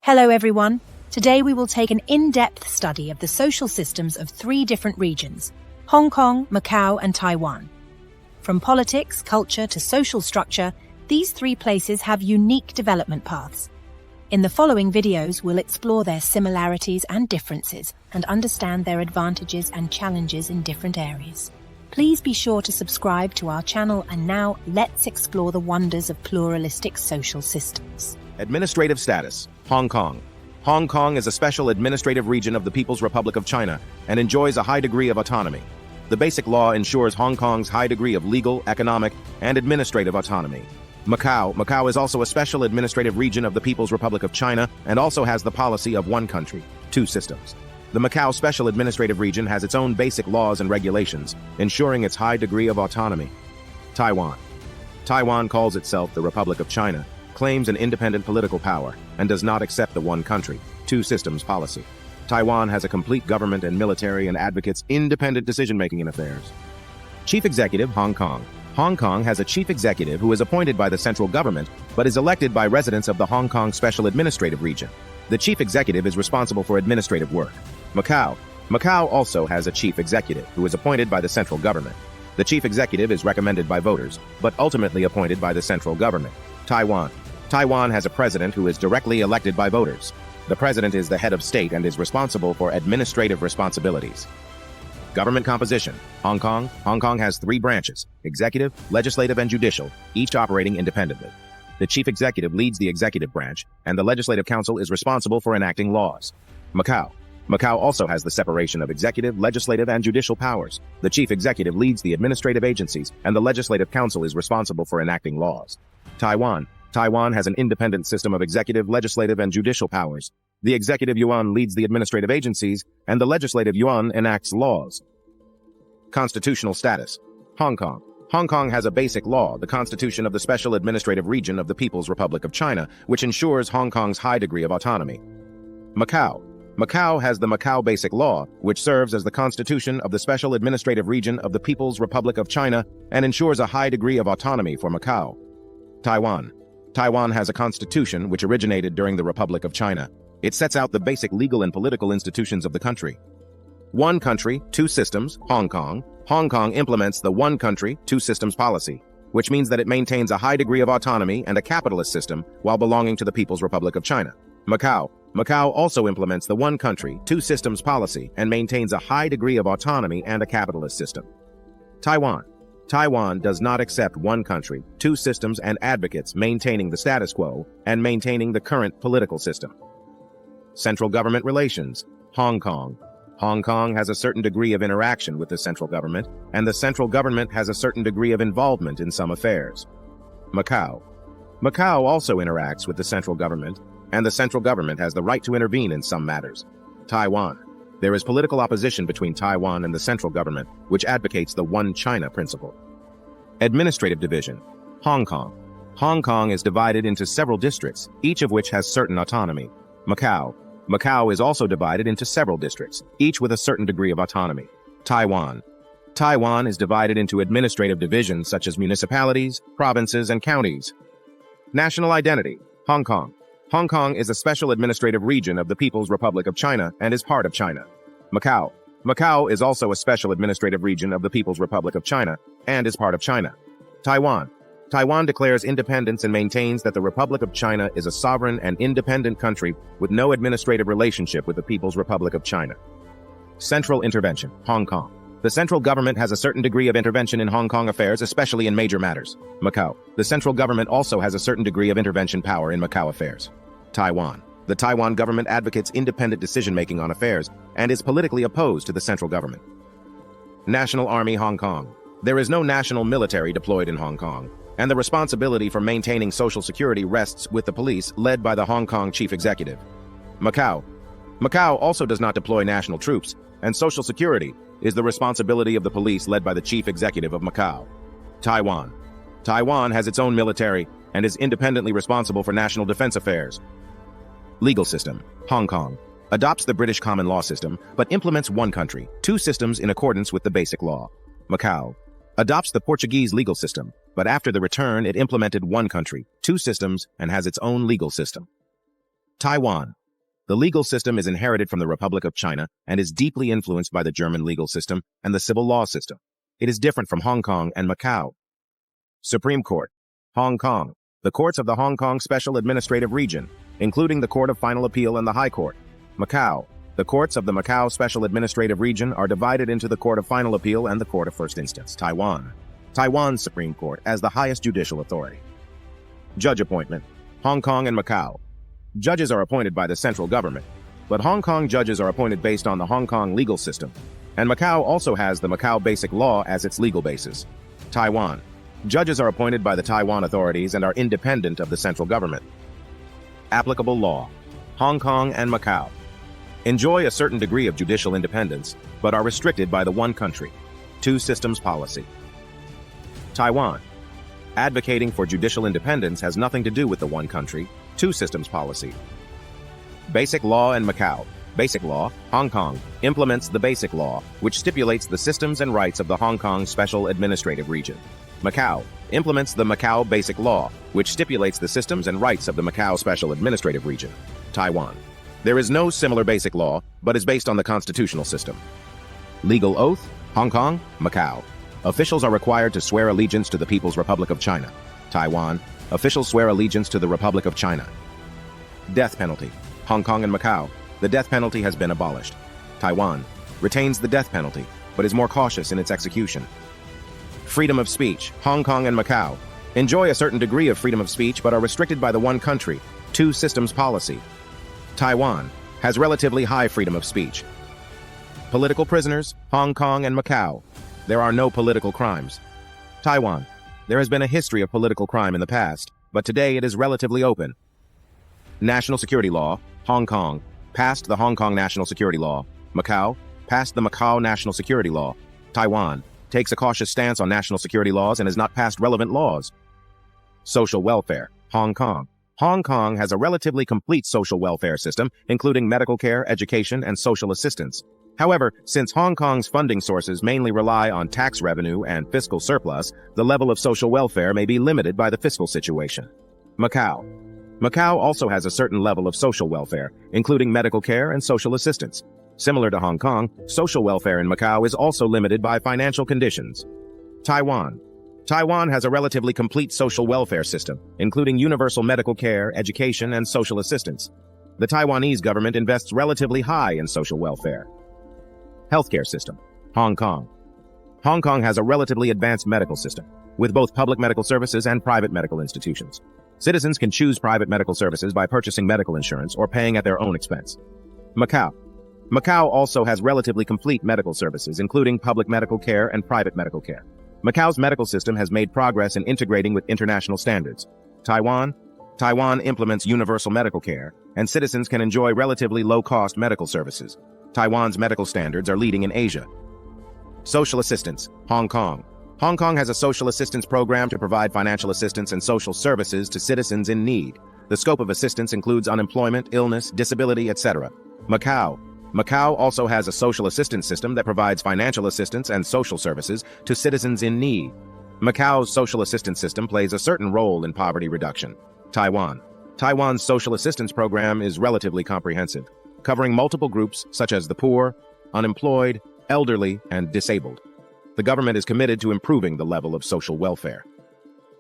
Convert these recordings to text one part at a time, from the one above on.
Hello everyone. Today we will take an in-depth study of the social systems of three different regions: Hong Kong, Macau, and Taiwan. From politics, culture to social structure, these three places have unique development paths. In the following videos, we'll explore their similarities and differences and understand their advantages and challenges in different areas. Please be sure to subscribe to our channel, and now let's explore the wonders of pluralistic social systems. Administrative status: Hong Kong. Hong Kong is a special administrative region of the People's Republic of China and enjoys a high degree of autonomy. The Basic Law ensures Hong Kong's high degree of legal, economic, and administrative autonomy. Macau is also a special administrative region of the People's Republic of China and also has the policy of one country, two systems. The Macau Special Administrative Region has its own basic laws and regulations, ensuring its high degree of autonomy. Taiwan calls itself the Republic of China, claims an independent political power, and does not accept the one country, two systems policy. Taiwan has a complete government and military and advocates independent decision-making in affairs. Chief Executive: Hong Kong. Hong Kong has a chief executive who is appointed by the central government but is elected by residents of the Hong Kong Special Administrative Region. The chief executive is responsible for administrative work. Macau also has a chief executive who is appointed by the central government. The chief executive is recommended by voters, but ultimately appointed by the central government. Taiwan has a president who is directly elected by voters. The president is the head of state and is responsible for administrative responsibilities. Government composition: Hong Kong has three branches: executive, legislative, and judicial, each operating independently. The chief executive leads the executive branch, and the legislative council is responsible for enacting laws. Macau also has the separation of executive, legislative, and judicial powers. The chief executive leads the administrative agencies, and the legislative council is responsible for enacting laws. Taiwan has an independent system of executive, legislative, and judicial powers. The executive yuan leads the administrative agencies, and the legislative yuan enacts laws. Constitutional status: Hong Kong has a basic law, the Constitution of the Special Administrative Region of the People's Republic of China, which ensures Hong Kong's high degree of autonomy. Macau has the Macau Basic Law, which serves as the Constitution of the Special Administrative Region of the People's Republic of China and ensures a high degree of autonomy for Macau. Taiwan has a constitution which originated during the Republic of China. It sets out the basic legal and political institutions of the country. One country, two systems: Hong Kong implements the one country, two systems policy, which means that it maintains a high degree of autonomy and a capitalist system while belonging to the People's Republic of China. Macau also implements the one country, two systems policy and maintains a high degree of autonomy and a capitalist system. Taiwan does not accept one country, two systems and advocates maintaining the status quo and maintaining the current political system. Central government relations: Hong Kong has a certain degree of interaction with the central government, and the central government has a certain degree of involvement in some affairs. Macau also interacts with the central government, and the central government has the right to intervene in some matters. Taiwan. There is political opposition between Taiwan and the central government, which advocates the One China principle. Administrative division: Hong Kong is divided into several districts, each of which has certain autonomy. Macau is also divided into several districts, each with a certain degree of autonomy. Taiwan is divided into administrative divisions such as municipalities, provinces, and counties. National identity: Hong Kong is a special administrative region of the People's Republic of China and is part of China. Macau is also a special administrative region of the People's Republic of China and is part of China. Taiwan declares independence and maintains that the Republic of China is a sovereign and independent country with no administrative relationship with the People's Republic of China. Central intervention: Hong Kong. The central government has a certain degree of intervention in Hong Kong affairs, especially in major matters. Macau. The central government also has a certain degree of intervention power in Macau affairs. Taiwan. The Taiwan government advocates independent decision-making on affairs and is politically opposed to the central government. National Army: Hong Kong. There is no national military deployed in Hong Kong, and the responsibility for maintaining social security rests with the police led by the Hong Kong chief executive. Macau also does not deploy national troops, and social security is the responsibility of the police led by the chief executive of Macau. Taiwan has its own military and is independently responsible for national defense affairs. Legal system: Hong Kong adopts the British common law system, but implements one country, two systems in accordance with the basic law. Macau adopts the Portuguese legal system, but after the return it implemented one country, two systems, and has its own legal system. Taiwan The legal system is inherited from the Republic of China and is deeply influenced by the German legal system and the civil law system. It is different from Hong Kong and Macau. Supreme Court, Hong Kong. The courts of the Hong Kong Special Administrative Region, including the Court of Final Appeal and the High Court. Macau. The courts of the Macau Special Administrative Region are divided into the Court of Final Appeal and the Court of First Instance. Taiwan. Taiwan's Supreme Court as the highest judicial authority. Judge appointment, Hong Kong and Macau. Judges are appointed by the central government, but Hong Kong judges are appointed based on the Hong Kong legal system, and Macau also has the Macau Basic Law as its legal basis. Taiwan. Judges are appointed by the Taiwan authorities and are independent of the central government. Applicable law, Hong Kong and Macau. Enjoy a certain degree of judicial independence, but are restricted by the one country, two systems policy. Taiwan. Advocating for judicial independence has nothing to do with the one country, two systems policy. Basic law and Macau. Basic law, Hong Kong, implements the Basic Law, which stipulates the systems and rights of the Hong Kong Special Administrative Region. Macau implements the Macau Basic Law, which stipulates the systems and rights of the Macau Special Administrative Region. Taiwan. There is no similar basic law, but is based on the constitutional system. Legal oath, Hong Kong, Macau. Officials are required to swear allegiance to the People's Republic of China. Taiwan. Officials swear allegiance to the Republic of China. Death penalty, Hong Kong and Macau. The death penalty has been abolished. Taiwan retains the death penalty, but is more cautious in its execution. Freedom of speech, Hong Kong and Macau. Enjoy a certain degree of freedom of speech, but are restricted by the one country, two systems policy. Taiwan has relatively high freedom of speech. Political prisoners, Hong Kong and Macau. There are no political crimes. Taiwan. There has been a history of political crime in the past, but today it is relatively open. National security law, Hong Kong, passed the Hong Kong National Security Law. Macau, passed the Macau National Security Law. Taiwan, takes a cautious stance on national security laws and has not passed relevant laws. Social welfare, Hong Kong. Hong Kong has a relatively complete social welfare system, including medical care, education, and social assistance. However, since Hong Kong's funding sources mainly rely on tax revenue and fiscal surplus, the level of social welfare may be limited by the fiscal situation. Macau. Macau also has a certain level of social welfare, including medical care and social assistance. Similar to Hong Kong, social welfare in Macau is also limited by financial conditions. Taiwan. Taiwan has a relatively complete social welfare system, including universal medical care, education, and social assistance. The Taiwanese government invests relatively high in social welfare. Healthcare system, Hong Kong. Hong Kong has a relatively advanced medical system, with both public medical services and private medical institutions. Citizens can choose private medical services by purchasing medical insurance or paying at their own expense. Macau. Macau also has relatively complete medical services, including public medical care and private medical care. Macau's medical system has made progress in integrating with international standards. Taiwan. Taiwan implements universal medical care, and citizens can enjoy relatively low-cost medical services. Taiwan's medical standards are leading in Asia. Social assistance, Hong Kong. Hong Kong has a social assistance program to provide financial assistance and social services to citizens in need. The scope of assistance includes unemployment, illness, disability, etc. Macau. Macau also has a social assistance system that provides financial assistance and social services to citizens in need. Macau's social assistance system plays a certain role in poverty reduction. Taiwan. Taiwan's social assistance program is relatively comprehensive, covering multiple groups such as the poor, unemployed, elderly, and disabled. The government is committed to improving the level of social welfare.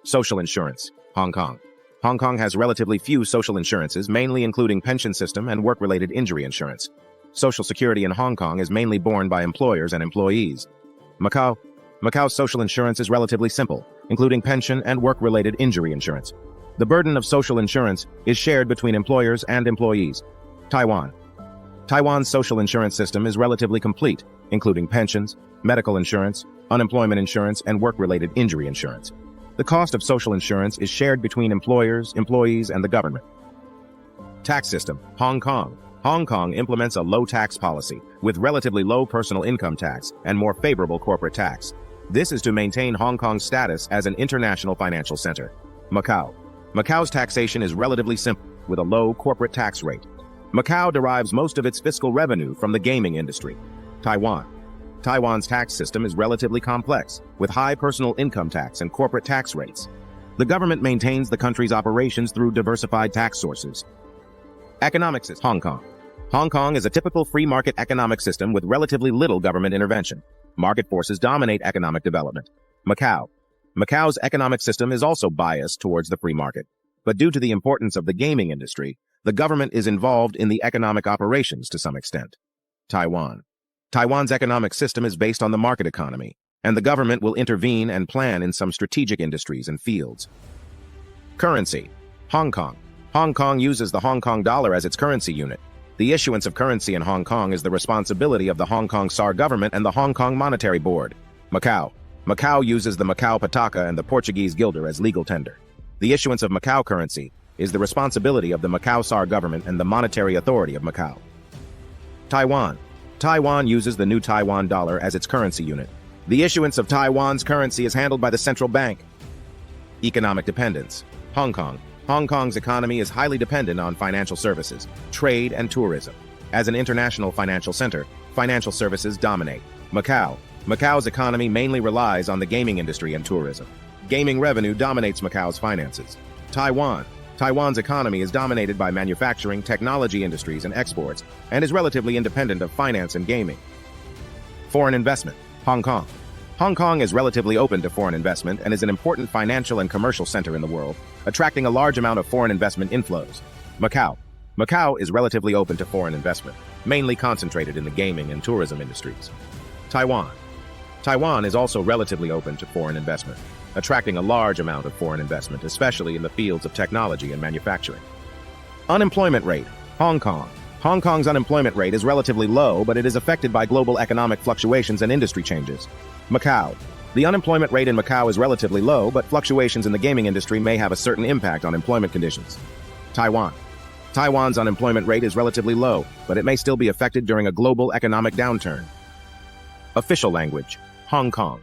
Social insurance, Hong Kong. Hong Kong has relatively few social insurances, mainly including pension system and work-related injury insurance. Social security in Hong Kong is mainly borne by employers and employees. Macau. Macau's social insurance is relatively simple, including pension and work-related injury insurance. The burden of social insurance is shared between employers and employees. Taiwan. Taiwan's social insurance system is relatively complete, including pensions, medical insurance, unemployment insurance, and work-related injury insurance. The cost of social insurance is shared between employers, employees, and the government. Tax system, Hong Kong. Hong Kong implements a low-tax policy, with relatively low personal income tax and more favorable corporate tax. This is to maintain Hong Kong's status as an international financial center. Macau. Macau's taxation is relatively simple, with a low corporate tax rate. Macau derives most of its fiscal revenue from the gaming industry. Taiwan. Taiwan's tax system is relatively complex, with high personal income tax and corporate tax rates. The government maintains the country's operations through diversified tax sources. Economics is Hong Kong. Hong Kong is a typical free market economic system with relatively little government intervention. Market forces dominate economic development. Macau. Macau's economic system is also biased towards the free market. But due to the importance of the gaming industry, the government is involved in the economic operations to some extent. Taiwan. Taiwan's economic system is based on the market economy, and the government will intervene and plan in some strategic industries and fields. Currency. Hong Kong. Hong Kong uses the Hong Kong dollar as its currency unit. The issuance of currency in Hong Kong is the responsibility of the Hong Kong SAR government and the Hong Kong Monetary Board. Macau. Macau uses the Macau Pataka and the Portuguese guilder as legal tender. The issuance of Macau currency is the responsibility of the Macau SAR government and the Monetary Authority of Macau. Taiwan. Taiwan uses the new Taiwan dollar as its currency unit. The issuance of Taiwan's currency is handled by the central bank. Economic dependence. Hong Kong. Hong Kong's economy is highly dependent on financial services, trade, and tourism. As an international financial center, financial services dominate. Macau. Macau's economy mainly relies on the gaming industry and tourism. Gaming revenue dominates Macau's finances. Taiwan. Taiwan's economy is dominated by manufacturing, technology industries, and exports, and is relatively independent of finance and gaming. Foreign investment. Hong Kong. Hong Kong is relatively open to foreign investment and is an important financial and commercial center in the world, attracting a large amount of foreign investment inflows. Macau. Macau is relatively open to foreign investment, mainly concentrated in the gaming and tourism industries. Taiwan. Taiwan is also relatively open to foreign investment, attracting a large amount of foreign investment, especially in the fields of technology and manufacturing. Unemployment rate. Hong Kong. Hong Kong's unemployment rate is relatively low, but it is affected by global economic fluctuations and industry changes. Macau. The unemployment rate in Macau is relatively low, but fluctuations in the gaming industry may have a certain impact on employment conditions. Taiwan. Taiwan's unemployment rate is relatively low, but it may still be affected during a global economic downturn. Official language. Hong Kong.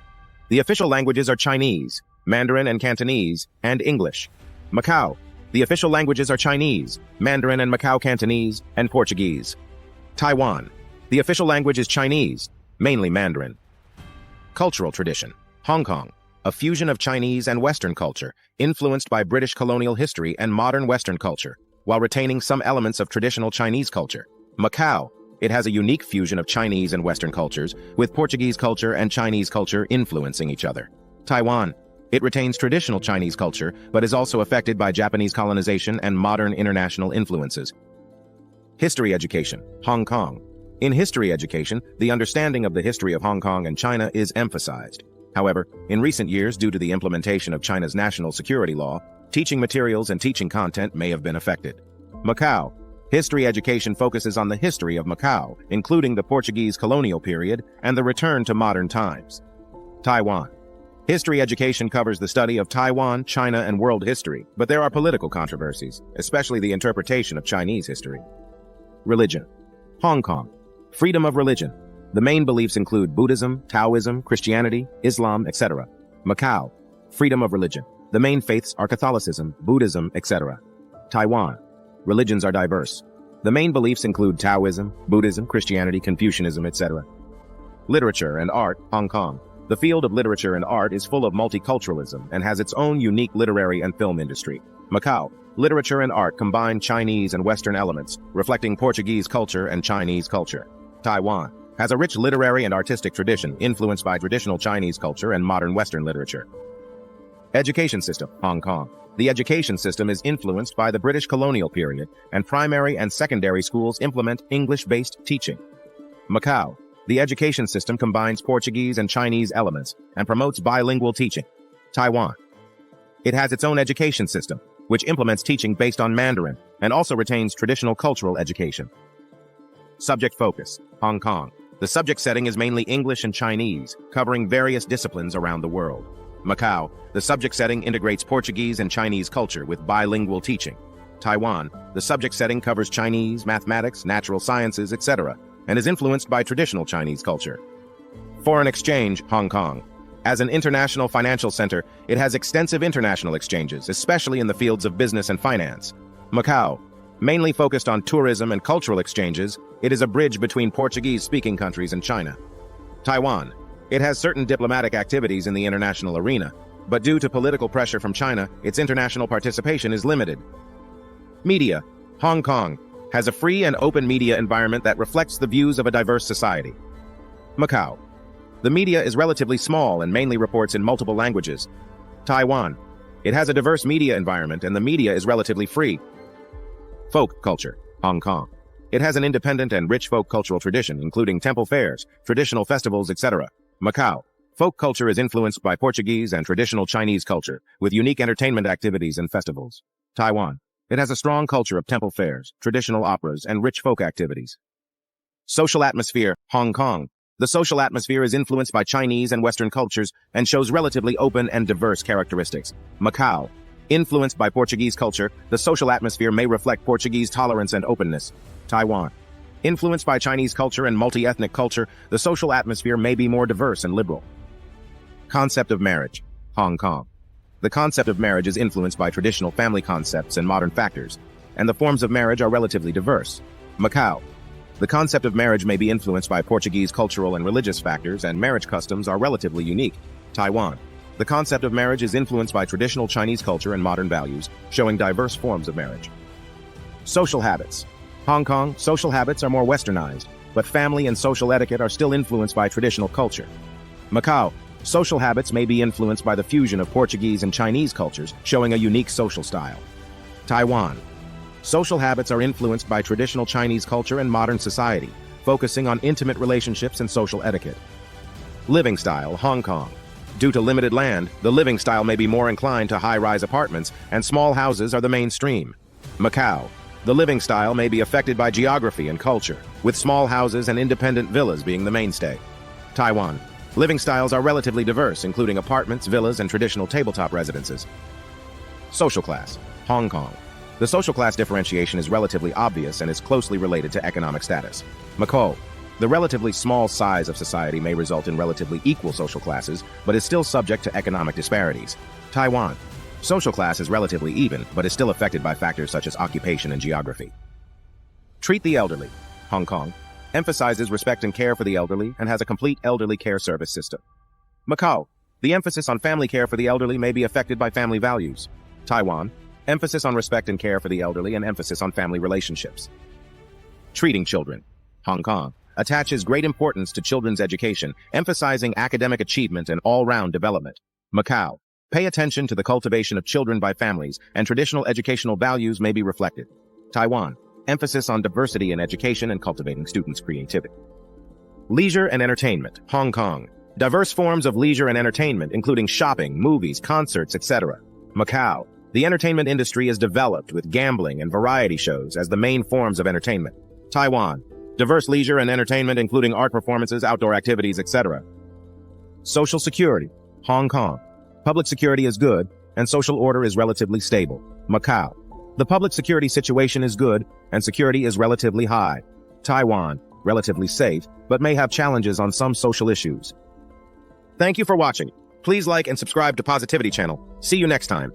The official languages are Chinese, Mandarin and Cantonese, and English. Macau. The official languages are Chinese, Mandarin and Macau Cantonese, and Portuguese. Taiwan. The official language is Chinese, mainly Mandarin. Cultural tradition. Hong Kong. A fusion of Chinese and Western culture, influenced by British colonial history and modern Western culture, while retaining some elements of traditional Chinese culture. Macau. It has a unique fusion of Chinese and Western cultures, with Portuguese culture and Chinese culture influencing each other. Taiwan. It retains traditional Chinese culture, but is also affected by Japanese colonization and modern international influences. History education. Hong Kong. In history education, the understanding of the history of Hong Kong and China is emphasized. However, in recent years, due to the implementation of China's national security law, teaching materials and teaching content may have been affected. Macau. History education focuses on the history of Macau, including the Portuguese colonial period and the return to modern times. Taiwan. History education covers the study of Taiwan, China, and world history, but there are political controversies, especially the interpretation of Chinese history. Religion. Hong Kong. Freedom of religion. The main beliefs include Buddhism, Taoism, Christianity, Islam, etc. Macau. Freedom of religion. The main faiths are Catholicism, Buddhism, etc. Taiwan. Religions are diverse. The main beliefs include Taoism, Buddhism, Christianity, Confucianism, etc. Literature and art. Hong Kong. The field of literature and art is full of multiculturalism and has its own unique literary and film industry. Macau. Literature and art combine Chinese and Western elements, reflecting Portuguese culture and Chinese culture. Taiwan has a rich literary and artistic tradition influenced by traditional Chinese culture and modern Western literature. Education system. Hong Kong. The education system is influenced by the British colonial period, and primary and secondary schools implement English-based teaching. Macau. The education system combines Portuguese and Chinese elements and promotes bilingual teaching. Taiwan. It has its own education system, which implements teaching based on Mandarin and also retains traditional cultural education. Subject focus. Hong Kong. The subject setting is mainly English and Chinese, covering various disciplines around the world. Macau. The subject setting integrates Portuguese and Chinese culture with bilingual teaching. Taiwan. The subject setting covers Chinese, mathematics, natural sciences, etc., and is influenced by traditional Chinese culture. Foreign exchange. Hong Kong. As an international financial center, it has extensive international exchanges, especially in the fields of business and finance. Macau. Mainly focused on tourism and cultural exchanges, it is a bridge between Portuguese-speaking countries and China. Taiwan. It has certain diplomatic activities in the international arena, but due to political pressure from China, its international participation is limited. Media. Hong Kong has a free and open media environment that reflects the views of a diverse society. Macau. The media is relatively small and mainly reports in multiple languages. Taiwan. It has a diverse media environment and the media is relatively free. Folk culture. Hong Kong. It has an independent and rich folk cultural tradition, including temple fairs, traditional festivals, etc. Macau. Folk culture is influenced by Portuguese and traditional Chinese culture, with unique entertainment activities and festivals. Taiwan. It has a strong culture of temple fairs, traditional operas, and rich folk activities. Social atmosphere. Hong Kong. The social atmosphere is influenced by Chinese and Western cultures and shows relatively open and diverse characteristics. Macau. Influenced by Portuguese culture, the social atmosphere may reflect Portuguese tolerance and openness. Taiwan. Influenced by Chinese culture and multi-ethnic culture, the social atmosphere may be more diverse and liberal. Concept of marriage. Hong Kong. The concept of marriage is influenced by traditional family concepts and modern factors, and the forms of marriage are relatively diverse. Macau. The concept of marriage may be influenced by Portuguese cultural and religious factors, and marriage customs are relatively unique. Taiwan. The concept of marriage is influenced by traditional Chinese culture and modern values, showing diverse forms of marriage. Social habits. Hong Kong, social habits are more westernized, but family and social etiquette are still influenced by traditional culture. Macau. Social habits may be influenced by the fusion of Portuguese and Chinese cultures, showing a unique social style. Taiwan. Social habits are influenced by traditional Chinese culture and modern society, focusing on intimate relationships and social etiquette. Living style. Hong Kong. Due to limited land, the living style may be more inclined to high-rise apartments, and small houses are the mainstream. Macau. The living style may be affected by geography and culture, with small houses and independent villas being the mainstay. Taiwan. Living styles are relatively diverse, including apartments, villas, and traditional tabletop residences. Social class. Hong Kong. The social class differentiation is relatively obvious and is closely related to economic status. Macau. The relatively small size of society may result in relatively equal social classes, but is still subject to economic disparities. Taiwan. Social class is relatively even, but is still affected by factors such as occupation and geography. Treat the elderly. Hong Kong emphasizes respect and care for the elderly and has a complete elderly care service system. Macau. The emphasis on family care for the elderly may be affected by family values. Taiwan. Emphasis on respect and care for the elderly and emphasis on family relationships. Treating children. Hong Kong attaches great importance to children's education, emphasizing academic achievement and all-round development. Macau. Pay attention to the cultivation of children by families, and traditional educational values may be reflected. Taiwan. Emphasis on diversity in education and cultivating students' creativity. Leisure and entertainment. Hong Kong. Diverse forms of leisure and entertainment, including shopping, movies, concerts, etc. Macau. The entertainment industry is developed with gambling and variety shows as the main forms of entertainment. Taiwan. Diverse leisure and entertainment, including art performances, outdoor activities, etc. Social security. Hong Kong. Public security is good, and social order is relatively stable. Macau. The public security situation is good, and security is relatively high. Taiwan. Relatively safe, but may have challenges on some social issues. Thank you for watching. Please like and subscribe to Positivity Channel. See you next time.